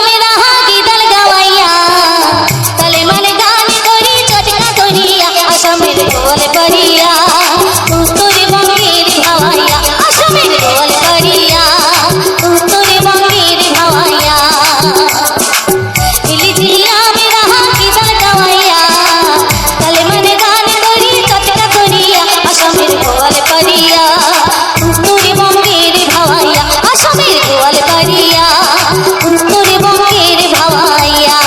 मेरा गीतल गवैया तले मन गान करी चटका करिया आशा मेरे गोल करिया तोरे बंगीर भावैया आशा मेरे गोल करिया तोरे बंगीर भावैया हिली झिलिया मेरा गीतल गवैया तले मन गान करी चटका करिया आशा मेरे गोल करिया तोरे बंगीर भावैया आशा मेरे गोल करिया तोरे बंगीर भावैया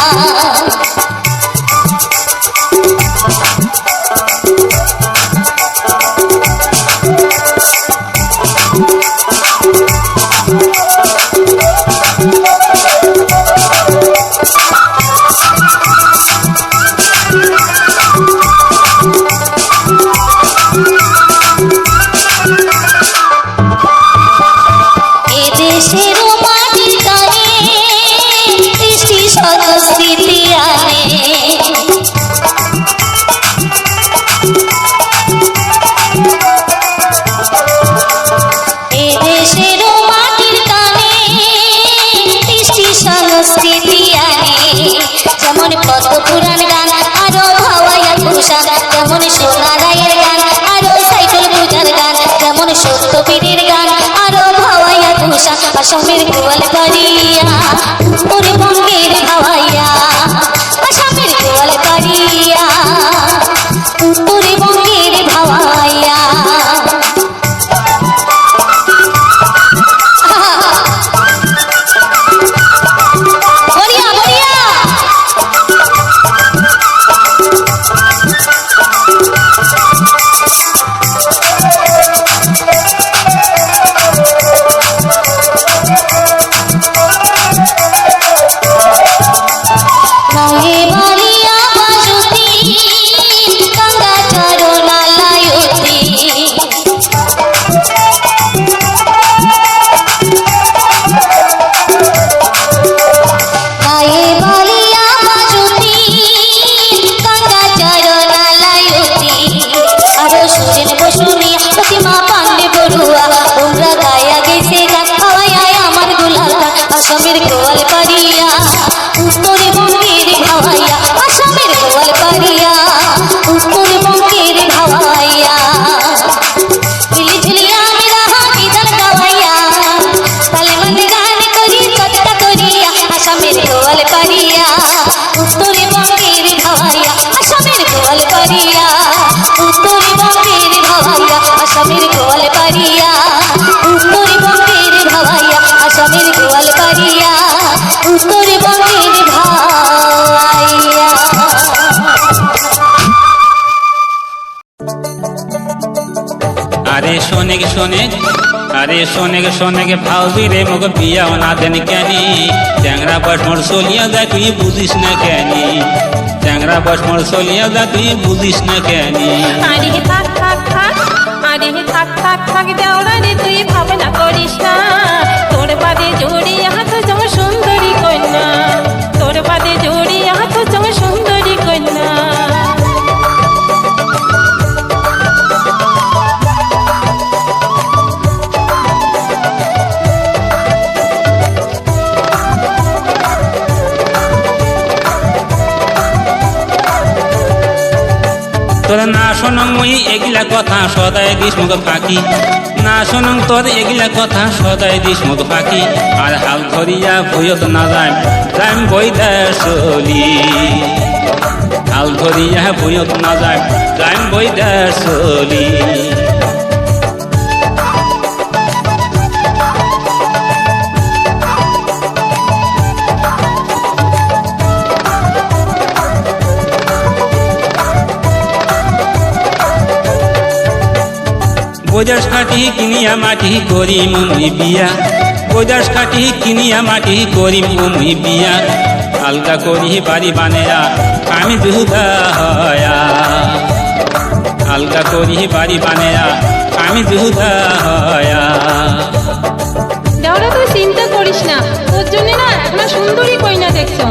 এ দেশের মাটির গানে সৃষ্টি সংস্কৃতি আনে এ দেশের মাটির গানে সৃষ্টি সংস্কৃতি আনে যেমন পদ্ম পুরাণ গান আরো ভাওয়াইয়া ঘোষাল যেমন সোনা রায়ের গান আরো সাইকেল পূজার গান যেমন সত্যবীরের গান আরো ভাওয়াইয়া ঘোষাল আসামের গোয়াল করিয়া তোরে বঙ্গের ভাওয়াইয়া আসামের গোয়াল করিয়া তোরে বঙ্গের ভাওয়াইয়া বড়িয়া বড়িয়া রায়ে বাড়িয়া বাজুতি গঙ্গা চরণা লায়ুতি রায়ে বাড়িয়া বাজুতি গঙ্গা চরণা লায়ুতি আরো সুজেন বসুনিয়া প্রতিমা পান্ডে বড়ুয়া তোমরা গায়া গেছে গান হাওয়ায় আমার গুলাল গান আসামের গোয়াল করিয়া তোরে বঙ্গের ভাওয়াইয়া আসামের গোয়াল করিয়া তোরে বঙ্গের ভাওয়াইয়া হিলি ঝিলিয়া মেরা গীতল গওয়াইয়া তালে মন গান করি চটকা করিয়া আসামের গোয়াল করিয়া তোরে বঙ্গের ভাওয়াইয়া আসামের গোয়াল করিয়া তোরে বঙ্গের ভাওয়াইয়া আসামের গোয়াল করিয়া তোরে বঙ্গের ভাওয়াইয়া আসামের গোয়াল করিয়া তোরে বঙ্গের ভাওয়াইয়া আরে শোনে গে ভাবি রে মুখ বিয়াও না দেন কেনি ট্যাংরা বাস মোর চলিয়া যায় তুই বুঝিস না কেনি ট্যাংরা বাস মোর চলিয়া যায় তুই বুঝিস না কেনি আরে থাক থাক থাক আরে থাক থাক থাক দেওরা রে তুই ভাবনা করিস না তোর বাদে জোড়ি হাত জম সুন্দরী কন্যা তোর বাদে জোড়ি হাত জম সুন্দরী কন্যা তোরা না শোনং মুই এগুলা কথা সদায় দিস মুখ ফাঁকি না শোনং তোর এগুলা কথা সদায় দিস মুখ ফাঁকি আর হাল ধরিয়া ভুয়ত না যায় যাইম বৈদার চলি হাল ধরিয়া ভুয়ত না যায় যাইম বৈদার চলি বৈদাস কাটি কিনিয়া মাটি করিম মুই বিয়া বৈদাস কাটি কিনিয়া মাটি করিম মুই বিয়া আলগা করি বাড়ি বানেয়া আমি দুধা হয়া আলগা করি বাড়ি বানেয়া আমি দুধা হয়া দেওরা তুই চিন্তা করিস না তোর জন্য না একটা সুন্দরী কইনা দেখছো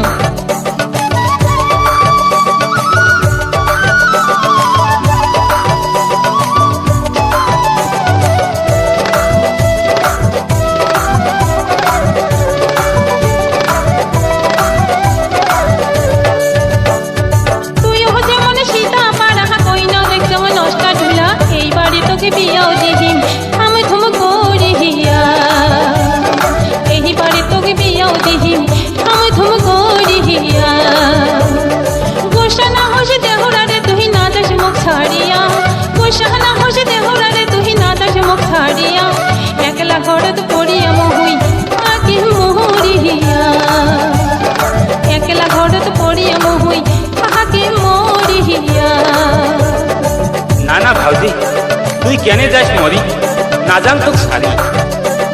না জান তো সারি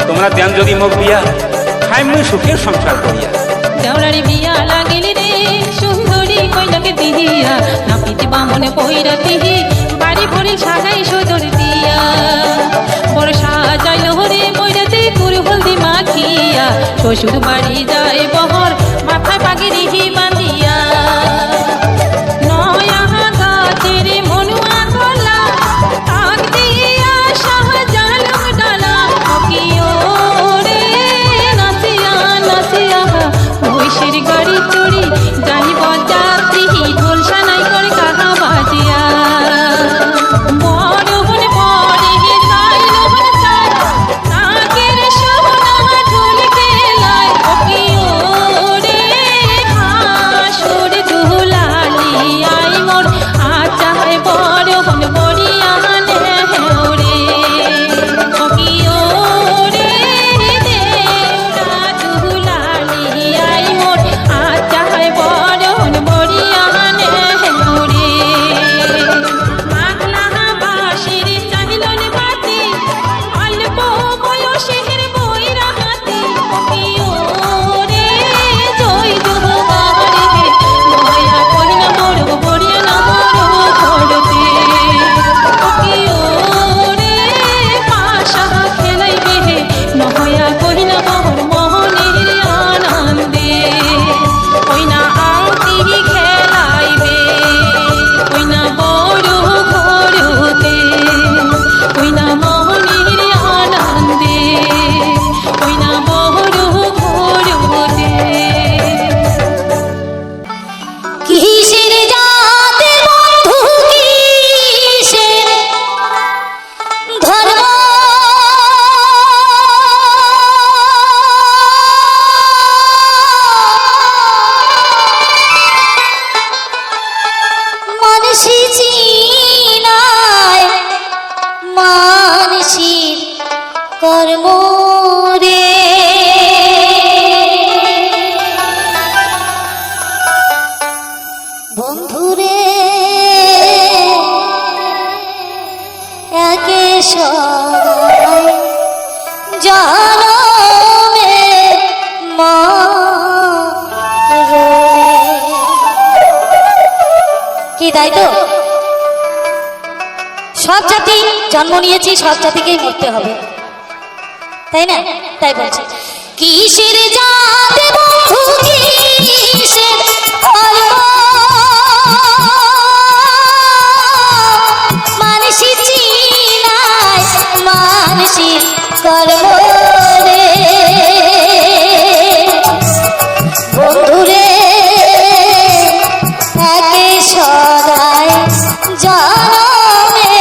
তোমরা দেন যদি মোক বিয়া খাই মুই সুখের সংসার করিয়া দেওরারি বিয়া লাগিলি রে সুন্দরী কইলাকে দিয়া নাপিতে বামনে পইরা দিহি বাড়ি ভরি সাজাই সদর দিয়া বড় সাজাইল রে পইরাতে কুরু হলদি মাখিয়া শ্বশুর বাড়ি যায় বহর মাথায় পাগিরি বাঁধিয়া নয়া গাছের মনুয়া গলা তাক দিয়া শাহজালাম ডালা অকিও রে নাচিয়া নাচিয়া মহিষের গাড়ি চড়ি যাইব যাত্রী ঢোল সানাই করে কাহা বাজিয়া বড় হন পরে যাইল হন চাই নাগের সোনা ঢোল খেলায় অকিও রে হাসুর দুলালি আই মোর আচায় বড় হন বড়িয়া নেহরে অকিও রে দেউরা দুলালি আই মোর আচায় বড় হন বড়িয়া নেহরে মাগলা বাঁশির চাহিলন বাতি অল্প বয়সের বইরা হাতি অকিও রে জয় জোহারে দয়া করিনা মোর বড়িয়া না মোর ঘরতে অকিও রে পাশা খেলাইবে নহয়া করিনা মোর মোহনের আনন্দে কইনা আংটি খেলাইবে কইনা বড় ঘরতে কইনা মোহনের আনন্দে কইনা বড় ঘরতে কিসের জাতে বন্ধু কিসের ধর্ম মানসি চিনায় মানসির কর্ম রে বন্ধুরে একে সবাই জানমে কি তাই তো সব জাতি জন্ম নিয়েছি সব জাতিকেই মরতে হবে তাই না তাই বলছি কিসের জাতে বন্ধু কিসের ধর্ম মানসি চিনায় মানসির কর্ম রে বন্ধুরে একে সদাই জানমে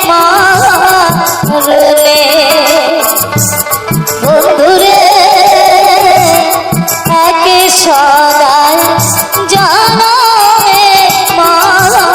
মারলে বন্ধুরে একে সদাই জানমে মারলে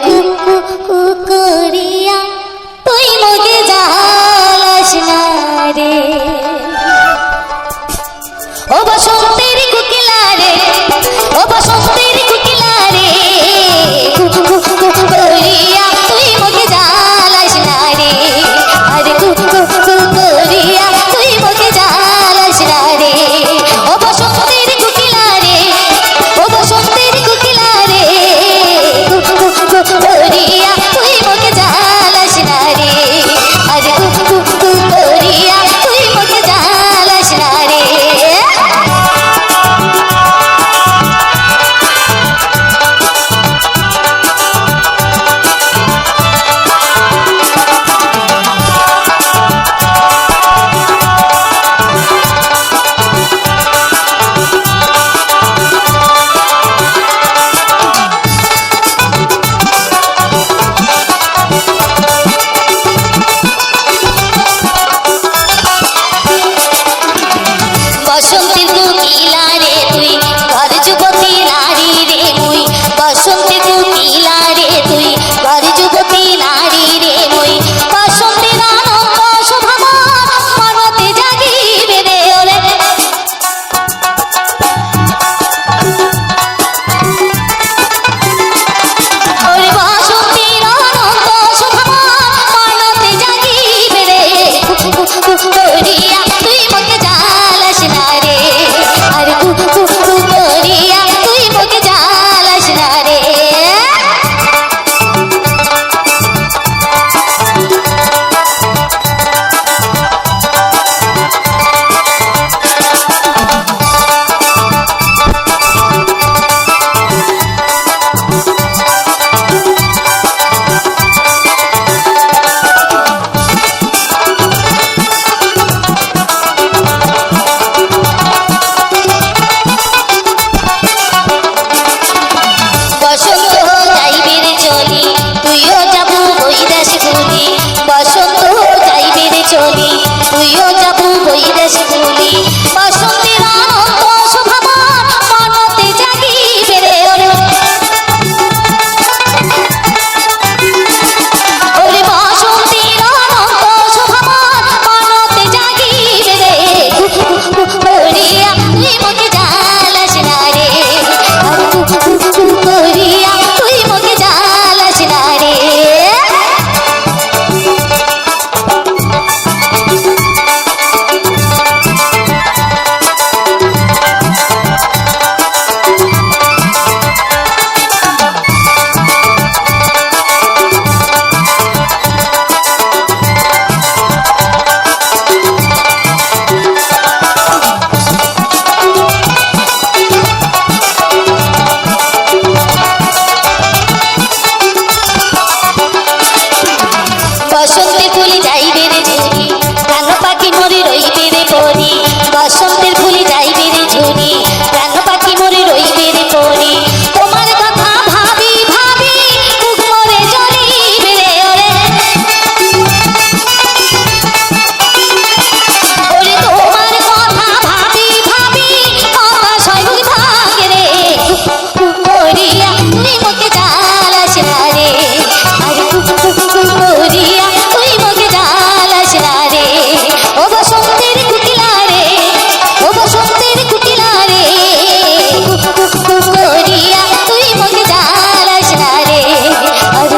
কু করিয়া তুই মোকে জ্বালাস না রে ও বসন্তের কুকিলা রে ও বসন্তের কুকিলা রে কু করিয়া তুই মোকে জ্বালাস না রে আরে কু করিয়া তুই মোকে জ্বালাস না রে ও বসন্তের কুকিলা রে ও বসন্তের কুকিলা রে কু করিয়া তুই মোকে জ্বালাস না রে আরে কু করিয়া তুই মোকে জ্বালাস না রে বসন্তের কুকিলা রে তুই ঘর যুবতী নারী রে মুই বসন্তের কুকিলা রে তুই ঘর যুবতী নারী রে মুই বসন্তের আনন্দ শোভা মনতে জাগিবে রে ওরে ওরে বসন্তের আনন্দ শোভা মনতে জাগিবে রে করিয়া তুই মোকে জ্বালাস না রে আর কু করিয়া তুই মোকে জ্বালাস না রে বসন্ত যাইবে রে চলি তুইও যাবু বৈদেশ ভুলি বসন্ত যাইবে রে চলি তুইও যাবু বৈদেশ ভুলি বসন্তের আনন্দ শোভা মনতে জাগিবে রে ওরে ওরে বসন্তের আনন্দ শোভা মনতে জাগিবে রে করিয়া তুই মোকে জ্বালাস না রে আর করিয়া তুই মোকে জ্বালাস না রে বসন্তের ফুলে যাইবে রে ঝুরি প্রাণ পাখি মরে রইবে রে পরি বসন্তের ফুলে যাইবে রে ঝুরি প্রাণ পাখি মরে রইবে রে পরি তোমার কথা ভাবি ভাবি বুক মরে জ্বলিবে রে ওরে ওরে তোমার কথা ভাবি ভাবি হতাশায় বুক ভাঙে রে করিয়া তুই মোকে জ্বালাস না রে আর করিয়া তুই মোকে জ্বালাস না রে ও বসন্তের কুকিলা রে ও বসন্তের কুকিলা রে করিয়া তুই মোকে জ্বালাস না রে আর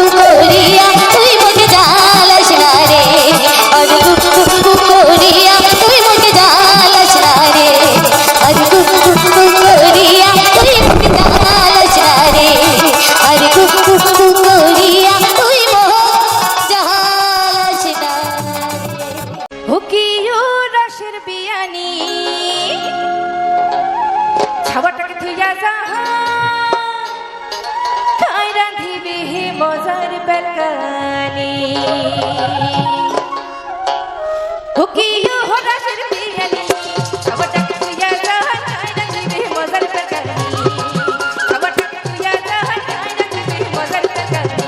করিয়া তুই মোকে জ্বালাস না রে আর করিয়া তুই মোকে জ্বালাস না রে আর করিয়া তুই মোকে জ্বালাস না রে আর করিয়া তুই জ্বালাস না হুকিও রসের বিয়ানি ছাওয়াটাকে থইয়া যাহা তাই রাঁধিবে হে মজার বেলকানি হুকিও রসের বিয়ানি ছাওয়াটাকে থইয়া যাহা তাই রাঁধিবে হে মজার বেলকানি ছাওয়াটাকে থইয়া যাহা তাই রাঁধিবে হে মজার বেলকানি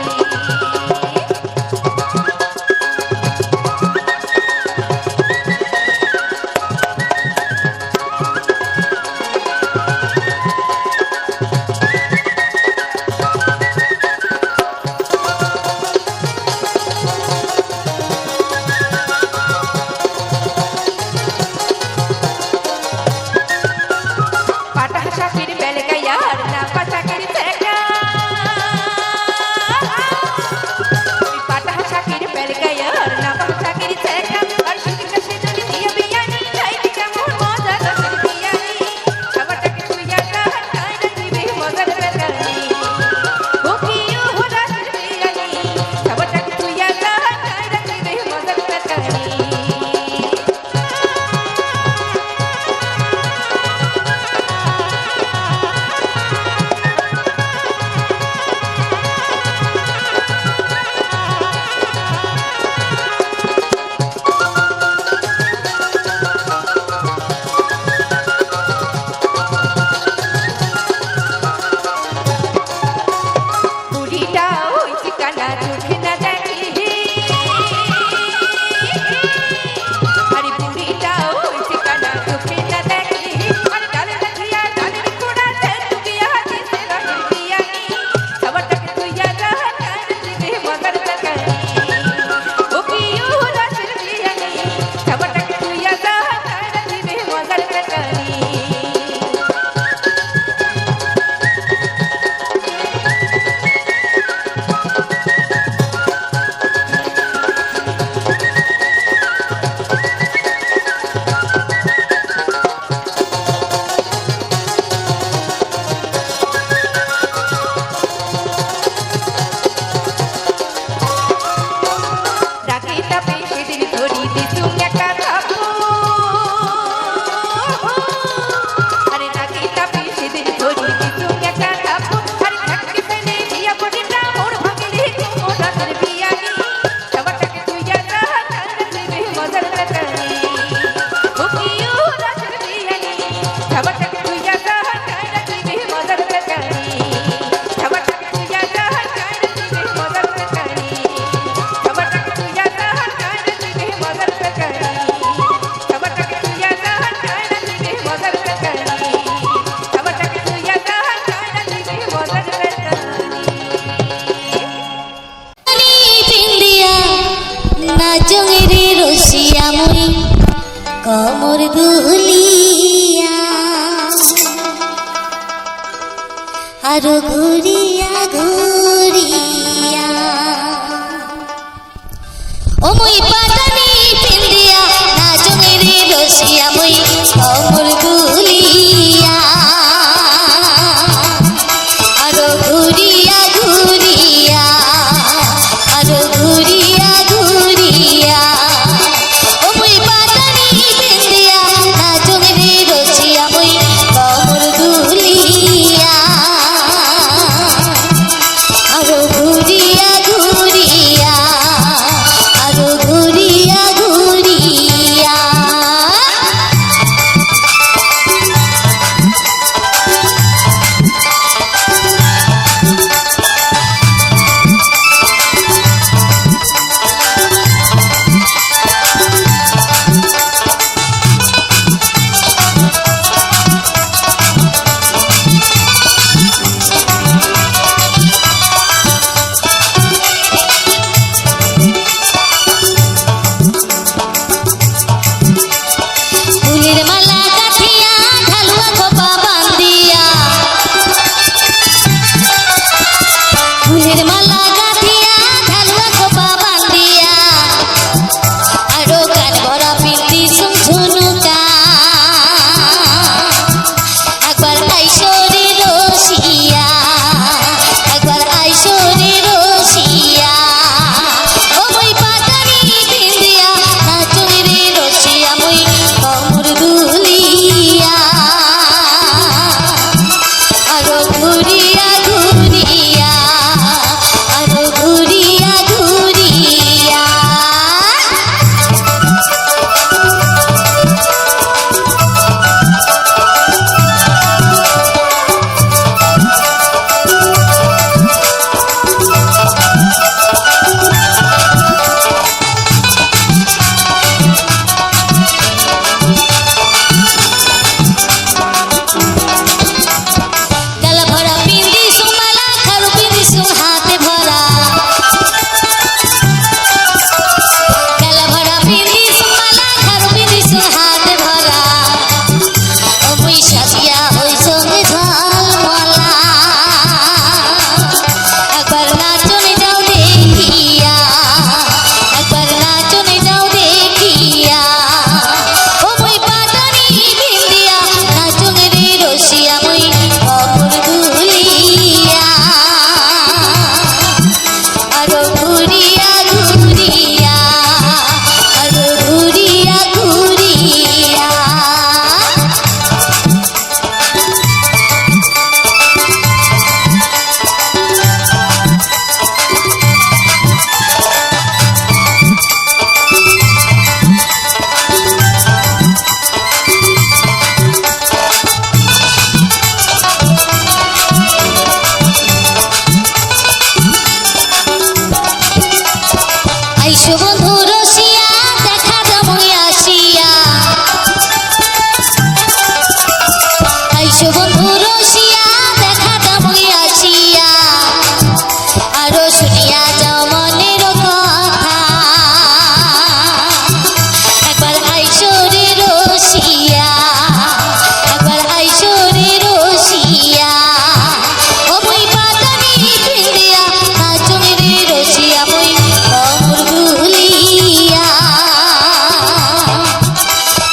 আইসো বন্ধু রসিয়া দেখা যাবই আসিয়া আইসো বন্ধু রসিয়া দেখা যাবই আসিয়া আরো শুনিয়া যাও মনের কথা একবার আইসো রে রসিয়া একবার আইসো রে রসিয়া ও মই পাতানি ফিরিয়া নাচুন রে রসিয়া মই অমর ভুলিয়া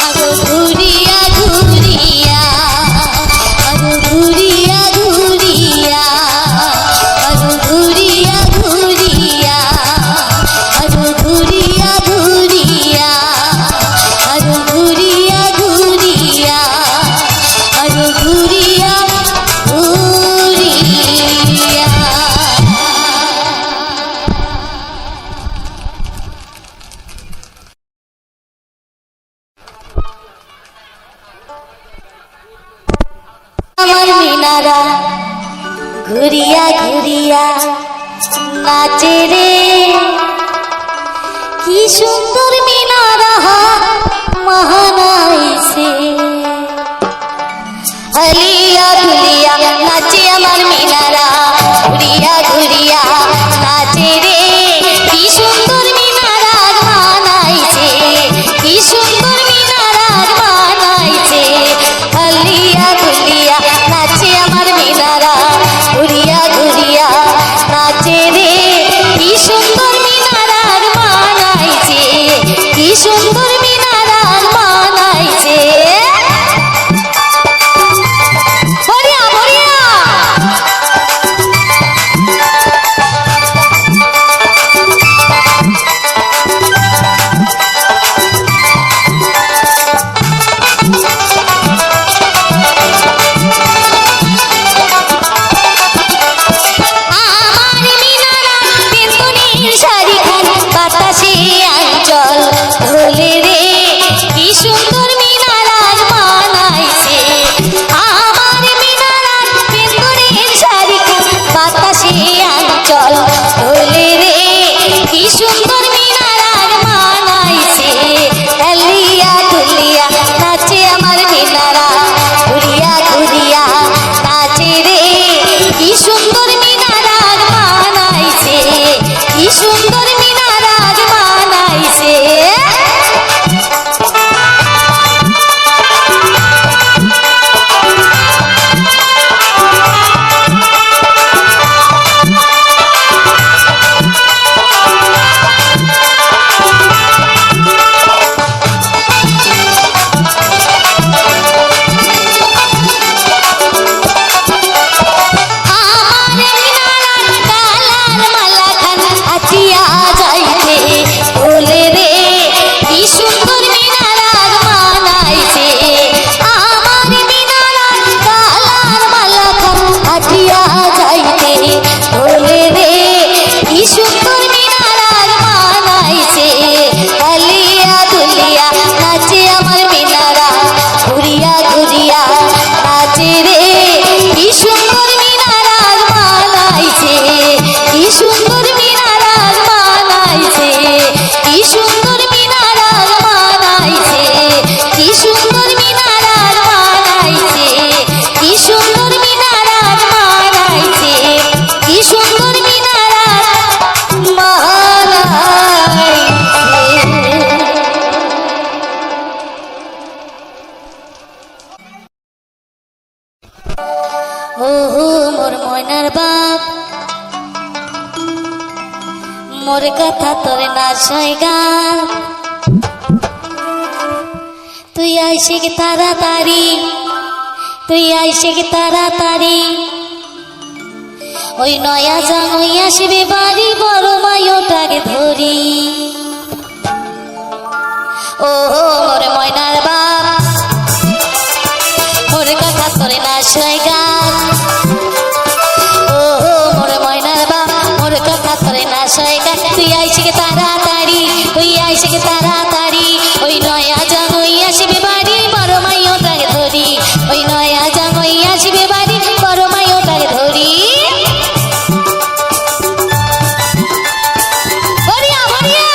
আরো ঘুরিয়া ঘুরিয়া আরো ঘুরিয়া ঘুরিয়া আরো ঘুরিয়া ঘুরিয়া আরো ঘুরিয়া ঘুরিয়া আরো ঘুরিয়া ঘুরিয়া আরো ঘুরিয়া ঘুরিয়া আমার মিনারা ঘুরিয়া ঘুরিয়া নাচে রে কি সুন্দর মিনারা মহানাইছে হলিয়া ধুলিয়া নাচে আমার মিনারা ঘুরিয়া ঘুরিয়া নাচে রে কি সুন্দর মিনারা বানাইছে কি সুন্দর মিনারা বানাইছে হলিয়া ধুলিয়া নাচে আমার মিনারা ঘুরিয়া ঘুরিয়া নাচে রে কি সুন্দর মিনারা বানাইছে কি সুন্দর মিনারা বানাইছে বড়িয়া বড়িয়া আমার মিনারা বিন্দুনির শাড়িখান বাতাসে আঞ্চল ধুলে রে কি সুন্দর মিনারা বানাইছে আমার মিনারা বিন্দুনির শাড়িখান বাতাসে আঞ্চল ধুলে রে কি সুন্দর মিনারা বানাইছে হলিয়া ধুলিয়া নাচে আমার মিনারা ঘুরিয়া ঘুরিয়া নাচে রে কি সুন্দর মিনারা বানাইছে কি সুন্দর মিনারা বানাইছে আমার মিনারা কালার মালাখান আটিয়া যাইতে বলে রে কি সুন্দর মিনারা বানাইছে আমার মিনারা কালার মালাখান আটিয়া যাইতে বলে রে কি সুন্দর মিনারা বানাইছে হলিয়া ধুলিয়া নাচে আমার মিনারা ঘুরিয়া ঘুরিয়া নাচে রে কি সুন্দর মিনারা বানাইছে কি সুন্দর মিনারা বানাইছে কি সুন্দর মিনারা বানাইছে কি সুন্দর মিনারা বানাইছে কি সুন্দর মিনারা বানাইছে কি সুন্দর মিনারা বানাইছে ও মোর ময়নার বাপ মোর কথা তোর না সইগা তুই আইসে গে তাড়াতাড়ি তুই আইসে গে তাড়াতাড়ি ওই নয়া জামাই আসবে বাড়ি বড় মাইটাকে ধরি ও মোর ময়নার বাপ মোর কথা তোর না সইগা ও মোর ময়নার বাপ মোর কথা তোর না সইগা তুই আইসে গে তাড়াতাড়ি তুই আইসে গে তাড়াতাড়ি ওই নয়া জামাই আসবে বাড়ি বড় মাইটাকে ধরি ওই নয়া জামাই আসবে বাড়ি বড় মাইটাকে ধরি বড়িয়া বড়িয়া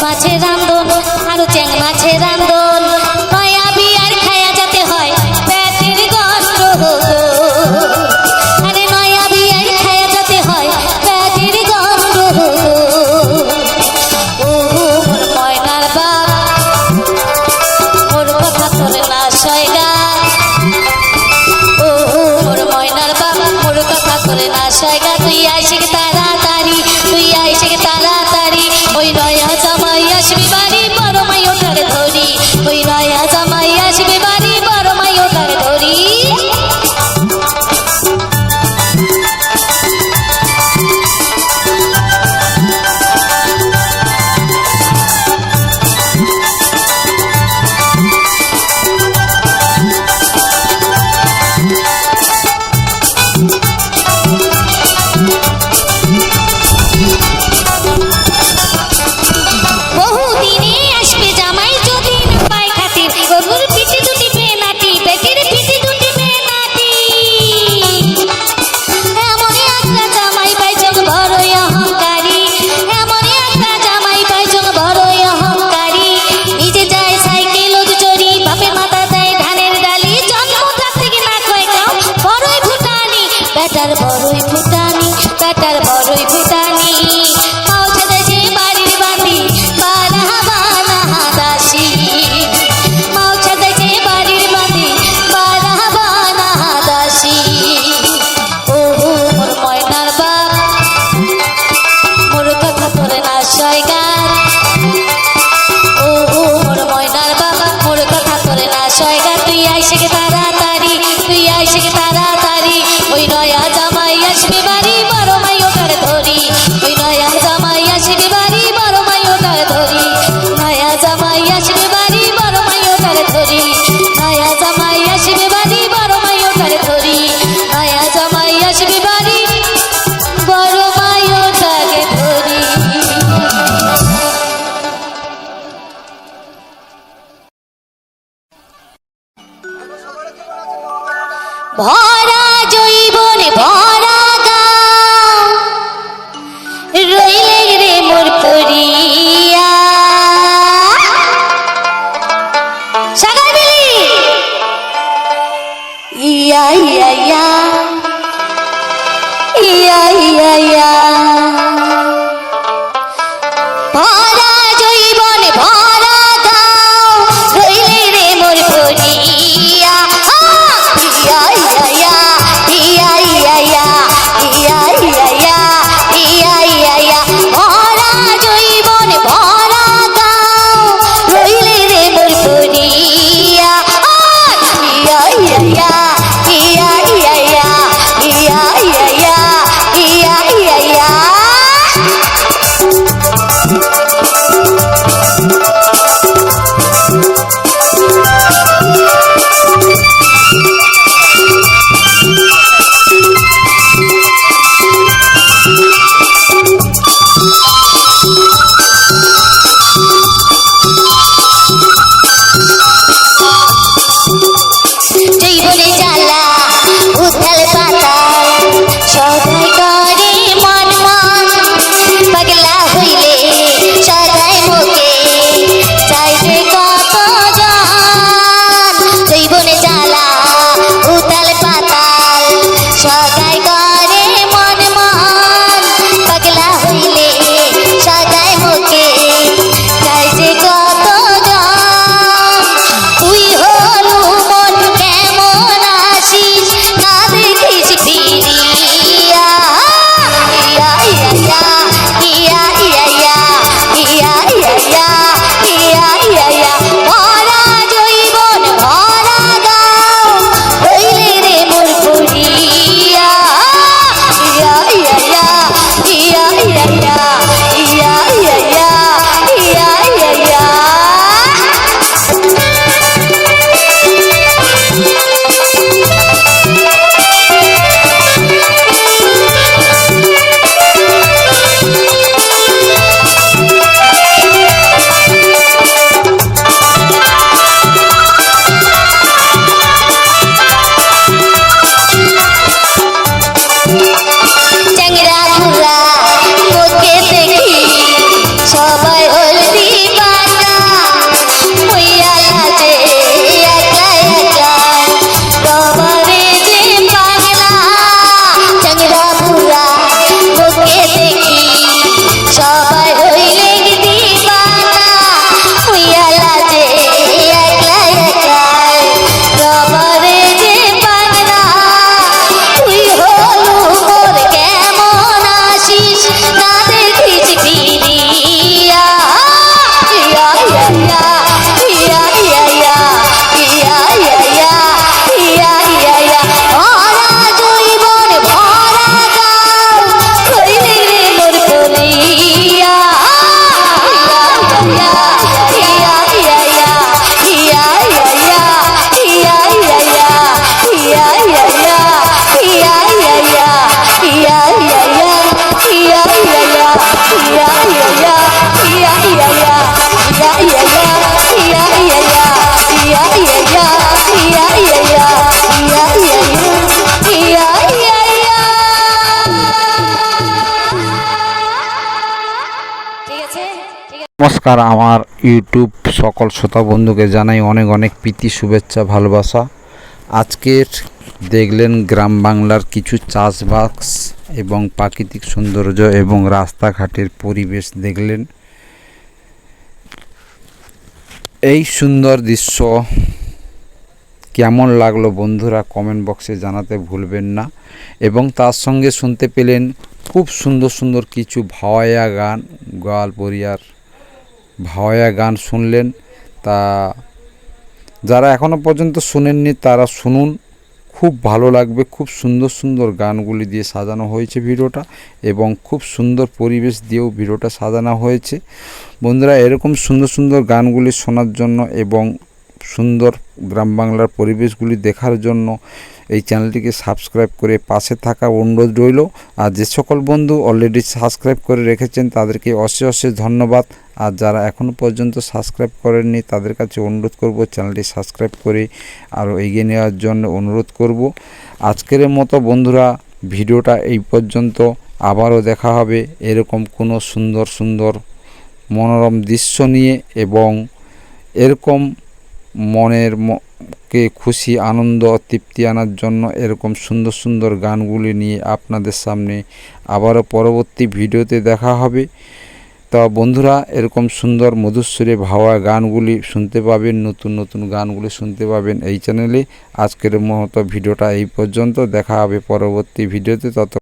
মাছের রান্ধন আরো চ্যাং মাছের রান্ধন নয়া বিয়ার খায়া যেতে হয় পেটের কষ্ট আরে নয়া বিয়ার খায়া যেতে হয় পেটের কষ্ট ও মোর ময়নার বাপ মোর কথা তোর না সয়গা ও মোর ময়নার বাপ মোর কথা তোর না সয়গা তুই আইসে তাড়াতাড়ি তুই আইসে তাড়াতাড়ি ওই নয়া জামাই আসবে বাড়ি বড় মাই ওটার ধরি ওই নয়া জামাই আসবে বাড়ি বড় মাই ওটার ধরি বহুদিনে আসবে জামাই যদি না পায় খাতির গরুর পিঠে দুটি পেনাটি পেটের পিঠে দুটি পেনাটি এমনই একটা জামাই পাইছক বড়ই অহংকারী এমনই একটা জামাই পাইছক বড়ই অহংকারী নিজে যায় সাইকেল চড়ি বাপের মাথা দেয় ধানের ডালি জন্মটা থেকে না কয় কাউ বড়ই ফুটানি বেটার বড়ই ফুটানি বেটার বড়ই ফুটানি মাও ছেড়েছে বাড়ির বাঁধি বানা বানা দাসী মাও ছেড়েছে বাড়ির বাঁধি বানা বানা দাসী ও মোর ময়নার বাপ মোর কথা তোর না সয়গার ও মোর ময়নার বাবা মোর কথা তোর না সয়গার তুই আইসে তাড়াতাড়ি তুই আইসে তাড়াতাড়ি ওই নয়া জামাই আসবে বাড়ি বড় মাই ওটার ধরি ওই নয়া জামাই আসবে বাড়ি বড় মাই ওটার ধরি নয়া জামাই আসবে বাড়ি বড় মাই ওটার ধরি নয়া জামাই আসবে বাড়ি বড় মাই ওটার ধরি নয়া জামাই আসবে বাড়ি বড় মাই ওটাকে ধরি ভরা জৈবনে ভরা গাও রইলে রে মোর পরিয়া সাগর বিলি ইয়া ইয়া ইয়া ইয়া ইয়া ইয়া ভরা জৈবনে ভরা গাও রইলে রে মোর পরিয়া ইয়া ইয়া ইয়া ইয়া ইয়া ইয়া ইয়া ইয়া ইয়া ইয়া ভরা জৈবনে ভরা গাও রইলে রে মোর পরিয়া ইয়া ইয়া ইয়া ইয়া ইয়া ইয়া ইয়া ইয়া ইয়া ইয়া ইয়া নমস্কার, আমার ইউটিউব সকল শ্রোতা বন্ধুকে জানাই অনেক অনেক প্রীতি, শুভেচ্ছা, ভালোবাসা। আজকের দেখলেন গ্রাম বাংলার কিছু চাষবাস এবং প্রাকৃতিক সৌন্দর্য এবং রাস্তাঘাটের পরিবেশ দেখলেন। এই সুন্দর দৃশ্য কেমন লাগলো বন্ধুরা কমেন্ট বক্সে জানাতে ভুলবেন না। এবং তার সঙ্গে শুনতে পেলেন খুব সুন্দর সুন্দর কিছু ভাওয়াইয়া গান, গোয়ালপরিয়ার ভাওয়াইয়া গান শুনলেন। তা যারা এখনও পর্যন্ত শুনেননি তারা শুনুন, খুব ভালো লাগবে। খুব সুন্দর সুন্দর গানগুলি দিয়ে সাজানো হয়েছে ভিডিওটা, এবং খুব সুন্দর পরিবেশ দিয়েও ভিডিওটা সাজানো হয়েছে। বন্ধুরা, এরকম সুন্দর সুন্দর গানগুলি শোনার জন্য এবং সুন্দর গ্রাম বাংলার পরিবেশগুলি দেখার জন্য এই চ্যানেলটিকে সাবস্ক্রাইব করে পাশে থাকা অনুরোধ রইল। আর যে সকল বন্ধু অলরেডি সাবস্ক্রাইব করে রেখেছেন তাদেরকে অশেষ অশেষ ধন্যবাদ। আর যারা এখনও পর্যন্ত সাবস্ক্রাইব করেননি তাদের কাছে অনুরোধ করব চ্যানেলটি সাবস্ক্রাইব করে আরও এগিয়ে নেওয়ার জন্য অনুরোধ করব। আজকের মতো বন্ধুরা ভিডিওটা এই পর্যন্ত। আবারও দেখা হবে এরকম কোনো সুন্দর সুন্দর মনোরম দৃশ্য নিয়ে, এবং এরকম মনের কে খুশি, আনন্দ, তৃপ্তি আনার জন্য এরকম সুন্দর সুন্দর গানগুলি নিয়ে আপনাদের সামনে আবারও পরবর্তী ভিডিওতে দেখা হবে। তা বন্ধুরা, এরকম সুন্দর মধুস্বরে ভাওয়া গানগুলি শুনতে পাবেন, নতুন নতুন গানগুলি শুনতে পাবেন এই চ্যানেলে। আজকের মতো ভিডিওটা এই পর্যন্ত, দেখা হবে পরবর্তী ভিডিওতে। তত